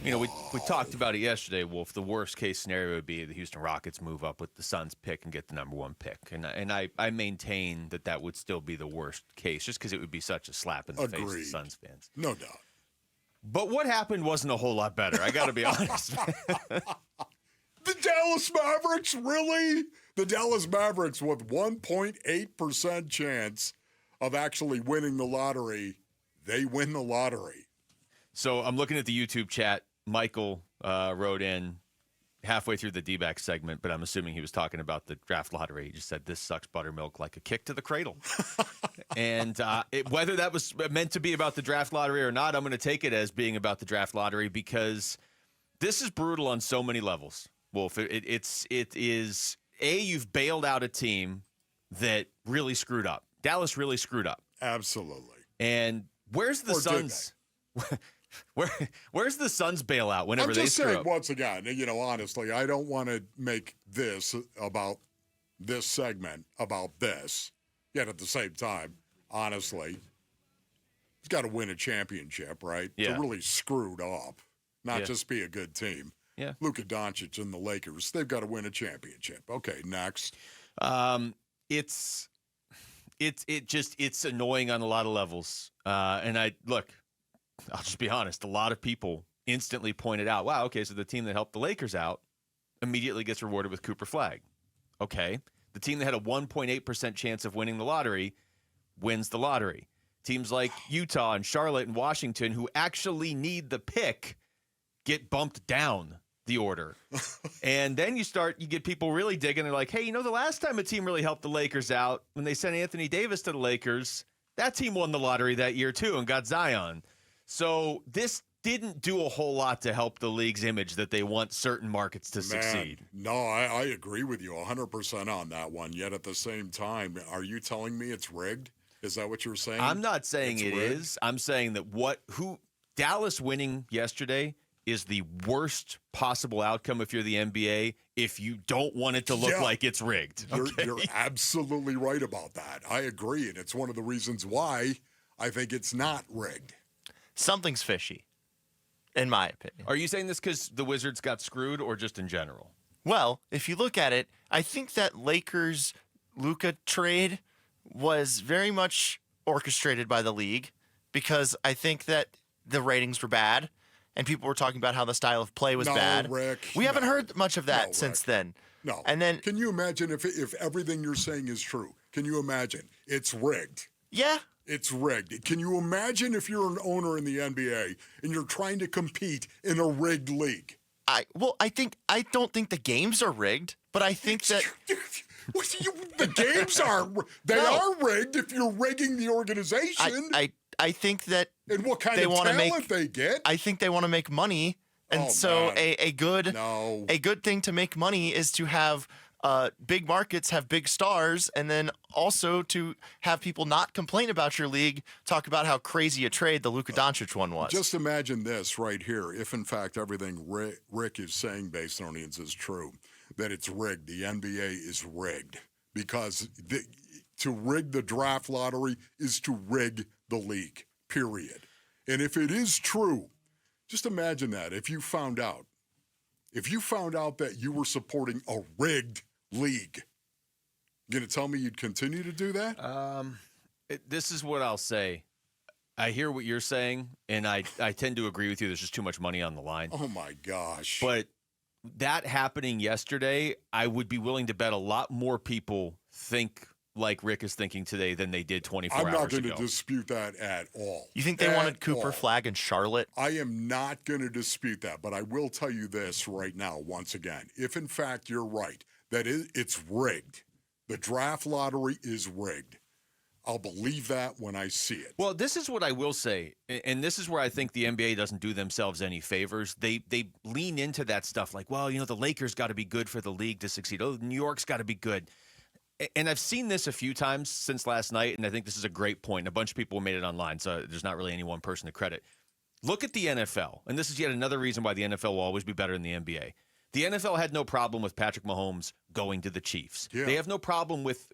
we talked about it yesterday, Wolf. The worst case scenario would be the Houston Rockets move up with the Suns pick and get the number 1 pick. And I maintain that would still be the worst case, just because it would be such a slap in the face to Suns fans. No doubt. But what happened wasn't a whole lot better. I got to be honest. The Dallas Mavericks, really? The Dallas Mavericks with 1.8% chance of actually winning the lottery. They win the lottery. So I'm looking at the YouTube chat. Michael wrote in halfway through the D-back segment, but I'm assuming he was talking about the draft lottery. He just said, "This sucks buttermilk like a kick to the cradle." And whether that was meant to be about the draft lottery or not, I'm going to take it as being about the draft lottery, because this is brutal on so many levels, Wolf. It is, you've bailed out a team that really screwed up. Dallas really screwed up. Absolutely. And where's the Suns? Where's the Suns bailout whenever they screw up? I'm just saying, once again, honestly, I don't want to make this segment about this. Yet at the same time, honestly, he's got to win a championship, right? Yeah. To really screwed up, not just be a good team. Yeah. Luka Doncic and the Lakers, they've got to win a championship. Okay, next. It's annoying on a lot of levels. And I'll just be honest. A lot of people instantly pointed out, wow, okay, so the team that helped the Lakers out immediately gets rewarded with Cooper Flag. Okay. The team that had a 1.8% chance of winning the lottery wins the lottery. Teams like Utah and Charlotte and Washington, who actually need the pick, get bumped down the order. And then you get people really digging. They're like, hey, the last time a team really helped the Lakers out, when they sent Anthony Davis to the Lakers, that team won the lottery that year too and got Zion. So this didn't do a whole lot to help the league's image that they want certain markets to succeed. No, I agree with you 100% on that one. Yet at the same time, are you telling me it's rigged? Is that what you're saying? I'm not saying it is. I'm saying that Dallas winning yesterday is the worst possible outcome if you're the NBA, if you don't want it to look like it's rigged. You're absolutely right about that. I agree, and it's one of the reasons why I think it's not rigged. Something's fishy, in my opinion. Are you saying this because the Wizards got screwed or just in general? Well, if you look at it, I think that Lakers-Luka trade was very much orchestrated by the league, because I think that the ratings were bad and people were talking about how the style of play was bad. Rick, we haven't heard much of that since then. No. And then, can you imagine if everything you're saying is true? Can you imagine? It's rigged. Yeah. It's rigged. Can you imagine if you're an owner in the NBA and you're trying to compete in a rigged league? I don't think the games are rigged, but I think that the games are rigged if you're rigging the organization. I think that and what kind of talent they get. I think they want to make money, and a good thing to make money is to have big markets, have big stars, and then also to have people not complain about your league, talk about how crazy a trade the Luka Doncic one was. Just imagine this right here. If, in fact, everything Rick is saying, Basonians, is true, that it's rigged. The NBA is rigged. Because to rig the draft lottery is to rig the league, period. And if it is true, just imagine that. If you found out that you were supporting a rigged league, you going to tell me you'd continue to do that? This is what I'll say. I hear what you're saying, and I tend to agree with you. There's just too much money on the line. Oh, my gosh. But that happening yesterday, I would be willing to bet a lot more people think like Rick is thinking today than they did 24 hours ago. I'm not going to dispute that at all. You think they wanted Cooper Flag in Charlotte? I am not going to dispute that, but I will tell you this right now, once again. If, in fact, you're right, that it's rigged, the draft lottery is rigged, I'll believe that when I see it. Well, this is what I will say, and this is where I think the NBA doesn't do themselves any favors. They lean into that stuff like, well, the Lakers got to be good for the league to succeed. Oh, New York's got to be good. And I've seen this a few times since last night, and I think this is a great point. A bunch of people made it online, so there's not really any one person to credit. Look at the NFL, and this is yet another reason why the NFL will always be better than the NBA. The NFL had no problem with Patrick Mahomes going to the Chiefs. Yeah. They have no problem with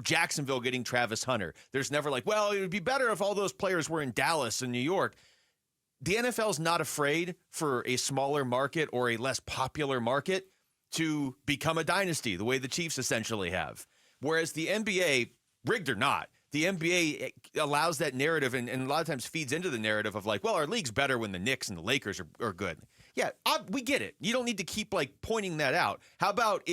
Jacksonville getting Travis Hunter. There's never like, well, it would be better if all those players were in Dallas and New York. the NFL is not afraid for a smaller market or a less popular market to become a dynasty, the way the Chiefs essentially have. Whereas the NBA, rigged or not, the NBA allows that narrative and a lot of times feeds into the narrative of like, well, our league's better when the Knicks and the Lakers are good. Yeah, we get it. You don't need to keep like pointing that out. How about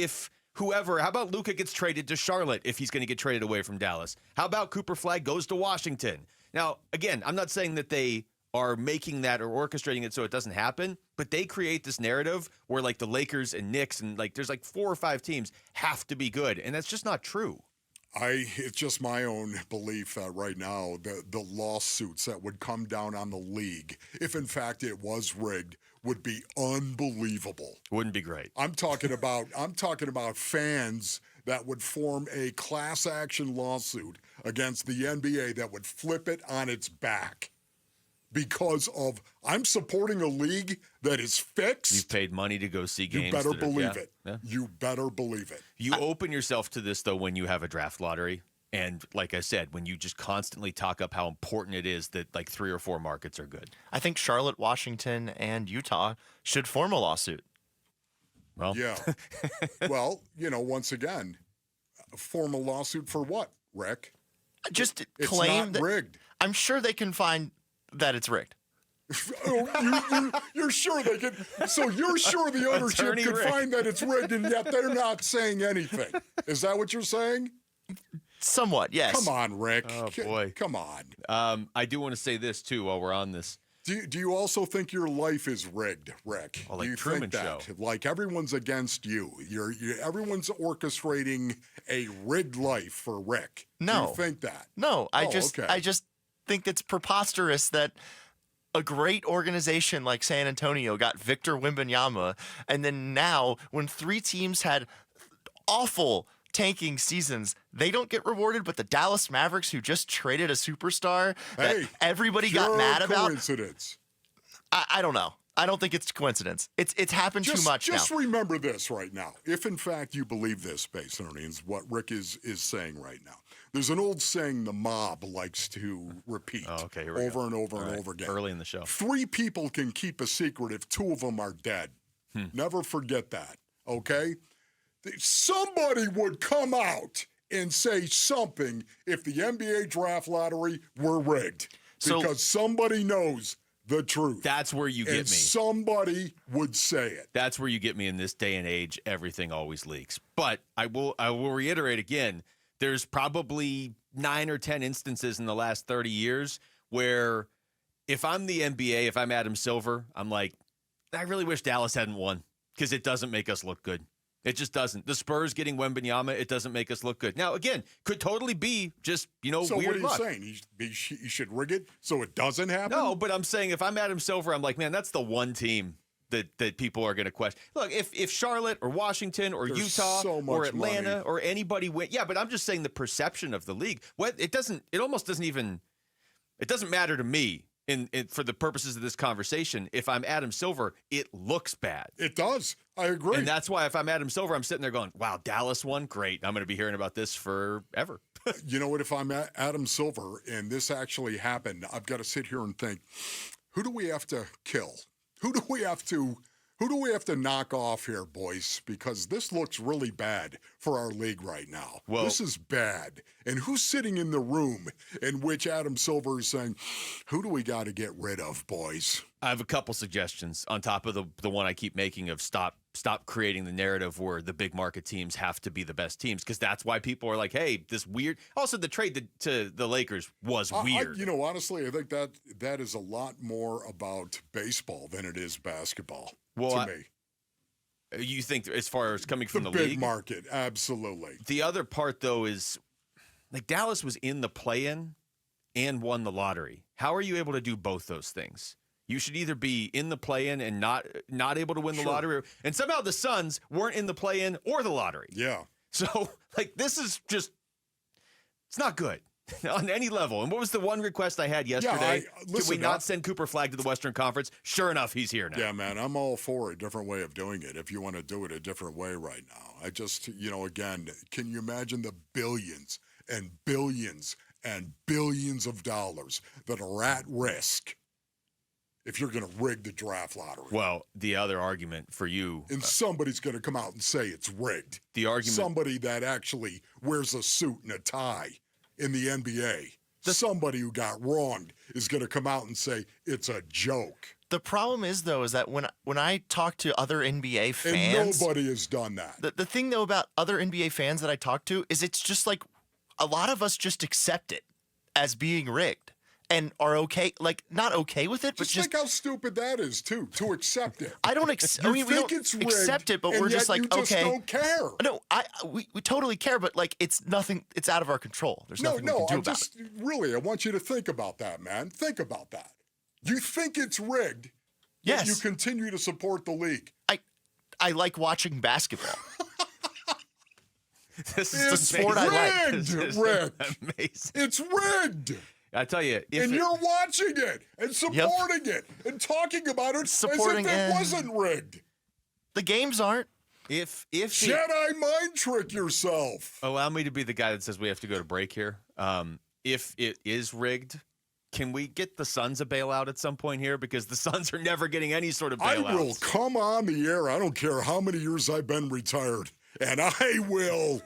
how about Luka gets traded to Charlotte if he's going to get traded away from Dallas? How about Cooper Flag goes to Washington? Now, again, I'm not saying that they are making that or orchestrating it so it doesn't happen, but they create this narrative where like the Lakers and Knicks and like there's like 4 or 5 teams have to be good, and that's just not true. It's just my own belief that right now the lawsuits that would come down on the league, if in fact it was rigged, would be unbelievable. Wouldn't be great. I'm talking about fans that would form a class action lawsuit against the NBA that would flip it on its back. Because of I'm supporting a league that is fixed. You've paid money to go see games. You better believe it. Yeah. You better believe it. You open yourself to this, though, when you have a draft lottery. And like I said, when you just constantly talk up how important it is that like 3 or 4 markets are good. I think Charlotte, Washington, and Utah should form a lawsuit. Well, yeah. Well, once again, form a lawsuit for what, Rick? Just it's claim not that rigged. I'm sure they can find that it's rigged. You're sure they can? So you're sure the ownership Attorney could Rick. find that it's rigged, and yet they're not saying anything. Is that what you're saying? Somewhat, yes. Come on, Rick. Oh, boy. Come on. I do want to say this, too, while we're on this. Do you also think your life is rigged, Rick? Oh, like do you Truman think that? Show. Like everyone's against you. Everyone's orchestrating a rigged life for Rick. No. Do you think that? No, I okay. just think it's preposterous that a great organization like San Antonio got Victor Wembanyama, and then now when 3 teams had awful tanking seasons, they don't get rewarded, but the Dallas Mavericks, who just traded a superstar that everybody got mad about. Coincidence. I don't know. I don't think it's coincidence. It's happened too much just now. remember this right now. If in fact you believe this, Space Earnings, what Rick is saying right now. There's an old saying the mob likes to repeat over and over and over again. Early in the show. 3 people can keep a secret if 2 of them are dead. Never forget that, okay? Somebody would come out and say something if the NBA draft lottery were rigged. Because somebody knows the truth. That's where you get me. Somebody would say it. That's where you get me in this day and age. Everything always leaks. But I will reiterate again, there's probably 9 or 10 instances in the last 30 years where if I'm the NBA, if I'm Adam Silver, I'm like, I really wish Dallas hadn't won because it doesn't make us look good. It just doesn't. The Spurs getting Wembanyama, it doesn't make us look good. Now, again, could totally be just, so weird luck. So what are you saying? You should rig it so it doesn't happen? No, but I'm saying if I'm Adam Silver, I'm like, man, that's the one team that people are going to question. Look, if Charlotte or Washington or There's Utah so much or Atlanta money. or anybody win, yeah, but I'm just saying the perception of the league. It almost doesn't even. It doesn't matter to me. For the purposes of this conversation, if I'm Adam Silver, it looks bad. It does. I agree. And that's why if I'm Adam Silver, I'm sitting there going, wow, Dallas won? Great. I'm going to be hearing about this forever. You know what? If I'm Adam Silver and this actually happened, I've got to sit here and think, who do we have to kill? Who do we have to knock off here, boys? Because this looks really bad for our league right now. Well, this is bad. And who's sitting in the room in which Adam Silver is saying, who do we got to get rid of, boys? I have a couple suggestions on top of the one I keep making of stop creating the narrative where the big market teams have to be the best teams, because that's why people are like, hey, this weird. Also, the trade to the Lakers was weird. Honestly, I think that is a lot more about baseball than it is basketball. Well, to me. You think as far as coming from the big league? market, absolutely. The other part, though, is like Dallas was in the play-in and won the lottery. How are you able to do both those things? You should either be in the play-in and not able to win the lottery, and somehow the Suns weren't in the play-in or the lottery. Yeah. So, this is just – it's not good on any level. And what was the one request I had yesterday? Could we not send Cooper Flag to the Western Conference? Sure enough, he's here now. Yeah, man, I'm all for a different way of doing it if you want to do it a different way right now. I just, again, can you imagine the billions and billions and billions of dollars that are at risk if you're going to rig the draft lottery. Well, the other argument for you. And somebody's going to come out and say it's rigged. The argument. Somebody that actually wears a suit and a tie in the NBA. Somebody who got wronged is going to come out and say it's a joke. The problem is, though, is that when I talk to other NBA fans, and nobody has done that. The thing, though, about other NBA fans that I talk to is it's just like a lot of us just accept it as being rigged and are okay, like not okay with it, but just think how stupid that is too, to accept it. I don't accept. We don't it's rigged, accept it, but we're just like, you just okay, don't care. No, we totally care, but like it's nothing. It's out of our control. There's nothing we can do about it. Really, I want you to think about that, man. Think about that. You think it's rigged? Yes. You continue to support the league. I like watching basketball. This is it's the sport rigged, I like. Rick. Amazing. It's rigged. I tell you, and you're watching it and supporting it and talking about it as if it wasn't rigged. The games aren't. If Jedi mind trick yourself. Allow me to be the guy that says we have to go to break here. If it is rigged, can we get the Suns a bailout at some point here? Because the Suns are never getting any sort of bailouts. I will come on the air. I don't care how many years I've been retired. And I will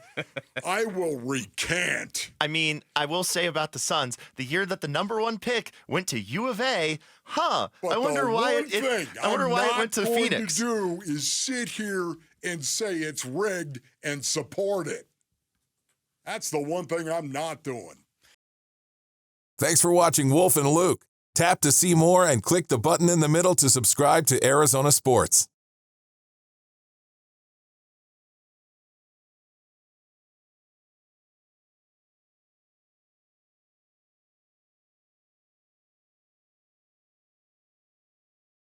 recant. I mean, I will say about the Suns, the year that the number 1 pick went to U of A, But I wonder why it went to Phoenix. What I'm going to do is sit here and say it's rigged and support it. That's the one thing I'm not doing. Thanks for watching Wolf and Luke. Tap to see more and click the button in the middle to subscribe to Arizona Sports.